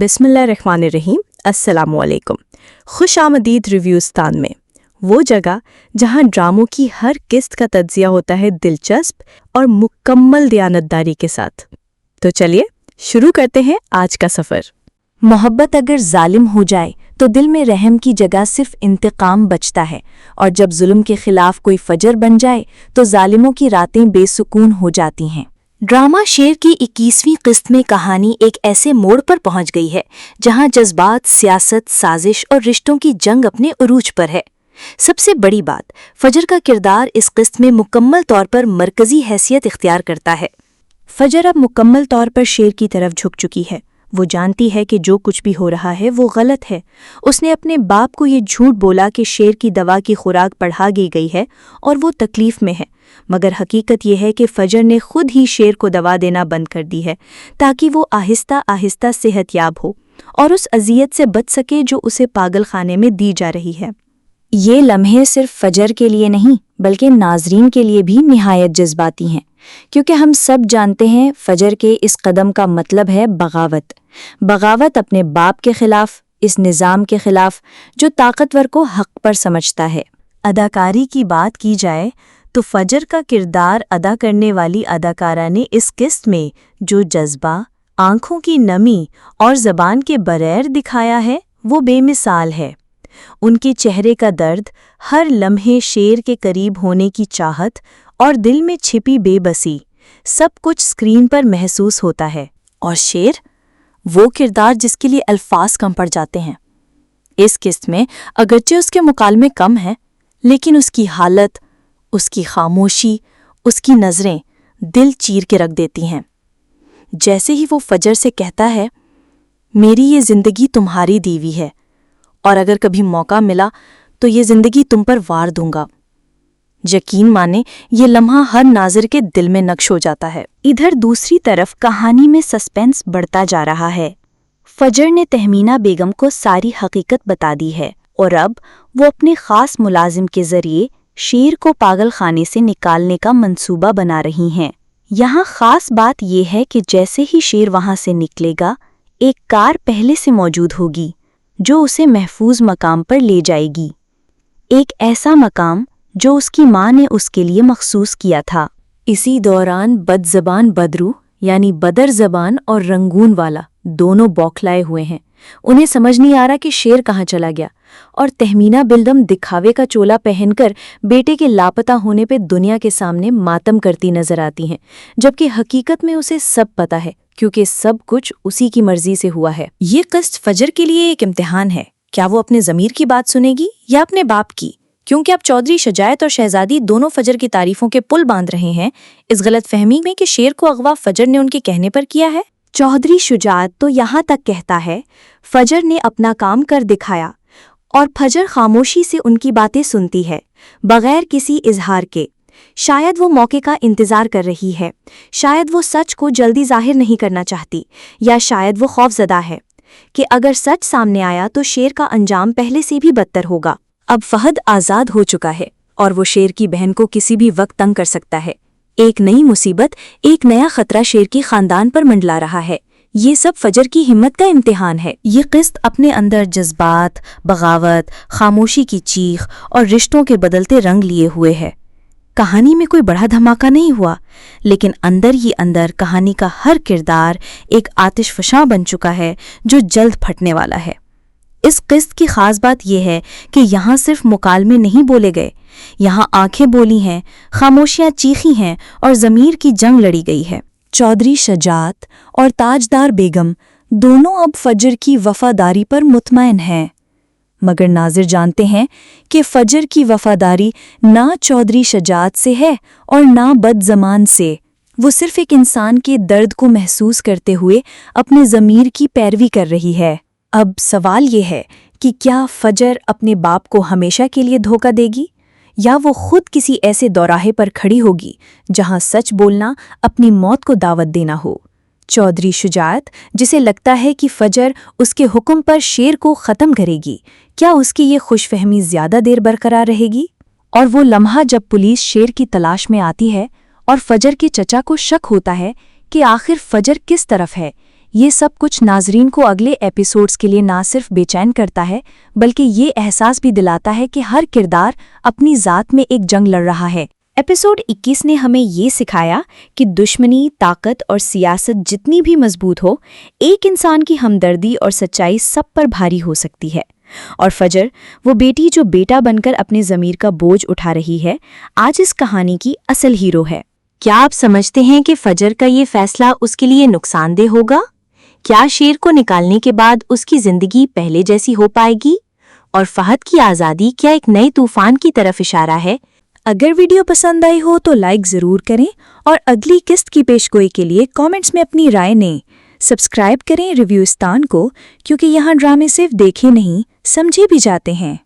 बिस्मिल्लाहिर्रहमानिर्रहीम। अस्सलाम वालेकुम। खुश आमदीद रिव्यूस्तान में, वो जगह जहां ड्रामों की हर किस्त का तज्जिया होता है दिलचस्प और मुकम्मल दयानतदारी के साथ। तो चलिए शुरू करते हैं आज का सफ़र। मोहब्बत अगर जालिम हो जाए तो दिल में रहम की जगह सिर्फ इंतकाम बचता है, और जब जुल्म के खिलाफ कोई फजर बन जाए तो जालिमों की रातें बेसुकून हो जाती हैं। ड्रामा शेर की 21वीं किस्त में कहानी एक ऐसे मोड़ पर पहुंच गई है जहां जज्बात, सियासत, साजिश और रिश्तों की जंग अपने उरूज पर है। सबसे बड़ी बात, फजर का किरदार इस किस्त में मुकम्मल तौर पर मरकजी हैसियत इख्तियार करता है। फजर अब मुकम्मल तौर पर शेर की तरफ झुक चुकी है। वो जानती है कि जो कुछ भी हो रहा है वो गलत है। उसने अपने बाप को ये झूठ बोला कि शेर की दवा की खुराक बढ़ा दी गई है और वो तकलीफ में है, मगर हकीकत यह है कि फजर ने खुद ही शेर को दवा देना बंद कर दी है ताकि वो आहिस्ता आहिस्ता सेहतयाब हो और उस अजियत से बच सके जो उसे पागल खाने में दी जा रही है। ये लम्हे सिर्फ फजर के लिए नहीं बल्कि नाजरीन के लिए भी निहायत जज्बाती हैं, क्योंकि हम सब जानते हैं फजर के इस कदम का मतलब है बगावत। बगावत अपने बाप के खिलाफ, इस निज़ाम के खिलाफ जो ताकतवर को हक पर समझता है। अदाकारी की बात की जाए तो फजर का किरदार अदा करने वाली अदाकारा ने इस किस्त में जो जज्बा, आंखों की नमी और ज़बान के बगैर दिखाया है वो बेमिसाल है। उनके चेहरे का दर्द, हर लम्हे शेर के करीब होने की चाहत और दिल में छिपी बेबसी, सब कुछ स्क्रीन पर महसूस होता है। और शेर, वो किरदार जिसके लिए अल्फाज कम पड़ जाते हैं। इस किस्त में अगरचे उसके मुकालमे कम हैं, लेकिन उसकी हालत, उसकी खामोशी, उसकी नज़रें दिल चीर के रख देती हैं। जैसे ही वो फजर से कहता है, मेरी ये ज़िंदगी तुम्हारी दीवी है और अगर कभी मौका मिला तो ये ज़िंदगी तुम पर वार दूंगा, यकीन माने ये लम्हा हर नाज़िर के दिल में नक्श हो जाता है। इधर दूसरी तरफ कहानी में सस्पेंस बढ़ता जा रहा है। फजर ने तहमीना बेगम को सारी हकीकत बता दी है और अब वो अपने ख़ास मुलाजिम के ज़रिए शेर को पागल खाने से निकालने का मंसूबा बना रही हैं। यहाँ ख़ास बात यह है कि जैसे ही शेर वहाँ से निकलेगा, एक कार पहले से मौजूद होगी जो उसे महफूज मकाम पर ले जाएगी। एक ऐसा मकाम जो उसकी माँ ने उसके लिए मखसूस किया था। इसी दौरान बदज़बान बदरू यानी बदर ज़बान और रंगून वाला दोनों बौखलाए हुए हैं। उन्हें समझ नहीं आ रहा कि शेर कहाँ चला गया, और तहमीना बेगम दिखावे का चोला पहनकर बेटे के लापता होने पे दुनिया के सामने मातम करती नजर आती हैं, जबकि हकीकत में उसे सब पता है क्योंकि सब कुछ उसी की मर्जी से हुआ है। ये किस्त फजर के लिए एक इम्तिहान है। क्या वो अपने ज़मीर की बात सुनेगी या अपने बाप की? क्योंकि अब चौधरी शुजात और शहजादी दोनों फजर की तारीफों के पुल बांध रहे हैं इस गलत फहमी में कि शेर को अगवा फजर ने उनके कहने पर किया है। चौधरी शुजात तो यहाँ तक कहता है, फजर ने अपना काम कर दिखाया, और फजर खामोशी से उनकी बातें सुनती है बगैर किसी इजहार के। शायद वो मौके का इंतजार कर रही है, शायद वो सच को जल्दी जाहिर नहीं करना चाहती, या शायद वो खौफजदा है कि अगर सच सामने आया तो शेर का अंजाम पहले से भी बदतर होगा। अब फहद आज़ाद हो चुका है और वो शेर की बहन को किसी भी वक्त तंग कर सकता है। एक नई मुसीबत, एक नया खतरा शेर की खानदान पर मंडला रहा है। ये सब फजर की हिम्मत का इम्तिहान है। ये किस्त अपने अंदर जज्बात, बगावत, खामोशी की चीख और रिश्तों के बदलते रंग लिए हुए है। कहानी में कोई बड़ा धमाका नहीं हुआ, लेकिन अंदर ही अंदर कहानी का हर किरदार एक आतिशफशां बन चुका है जो जल्द फटने वाला है। इस किस्त की खास बात यह है कि यहाँ सिर्फ मुकालमे नहीं बोले गए, यहाँ आंखें बोली हैं, खामोशियाँ चीखी हैं और ज़मीर की जंग लड़ी गई है। चौधरी शुजात और ताजदार बेगम दोनों अब फजर की वफादारी पर मुतमईन हैं, मगर नाज़िर जानते हैं कि फजर की वफादारी ना चौधरी शुजात से है और ना बदज़मान से। वो सिर्फ एक इंसान के दर्द को महसूस करते हुए अपने ज़मीर की पैरवी कर रही है। अब सवाल ये है कि क्या फजर अपने बाप को हमेशा के लिए धोखा देगी, या वो खुद किसी ऐसे दौराहे पर खड़ी होगी जहां सच बोलना अपनी मौत को दावत देना हो। चौधरी शुजात, जिसे लगता है कि फजर उसके हुक्म पर शेर को ख़त्म करेगी, क्या उसकी ये खुशफहमी ज़्यादा देर बरकरार रहेगी? और वो लम्हा जब पुलिस शेर की तलाश में आती है और फजर के चचा को शक होता है कि आखिर फजर किस तरफ है, یہ سب کچھ ناظرین کو اگلے ایپیسوڈز کے لیے نہ صرف بے چین کرتا ہے بلکہ یہ احساس بھی دلاتا ہے کہ ہر کردار اپنی ذات میں ایک جنگ لڑ رہا ہے۔ ایپیسوڈ 21 نے ہمیں یہ سکھایا کہ دشمنی، طاقت اور سیاست جتنی بھی مضبوط ہو، ایک انسان کی ہمدردی اور سچائی سب پر بھاری ہو سکتی ہے۔ اور فجر، وہ بیٹی جو بیٹا بن کر اپنے ضمیر کا بوجھ اٹھا رہی ہے، آج اس کہانی کی اصل ہیرو ہے۔ کیا آپ سمجھتے ہیں کہ فجر کا یہ فیصلہ اس کے لیے نقصان دہ ہوگا؟ کیا شیر کو نکالنے کے بعد اس کی زندگی پہلے جیسی ہو پائے گی؟ اور فہد کی آزادی کیا ایک نئے طوفان کی طرف اشارہ ہے؟ اگر ویڈیو پسند آئی ہو تو لائک ضرور کریں اور اگلی قسط کی پیشگوئی کے لیے کامنٹس میں اپنی رائے دیں۔ سبسکرائب کریں ریویوستان کو، کیونکہ یہاں ڈرامے صرف دیکھے نہیں، سمجھے بھی جاتے ہیں۔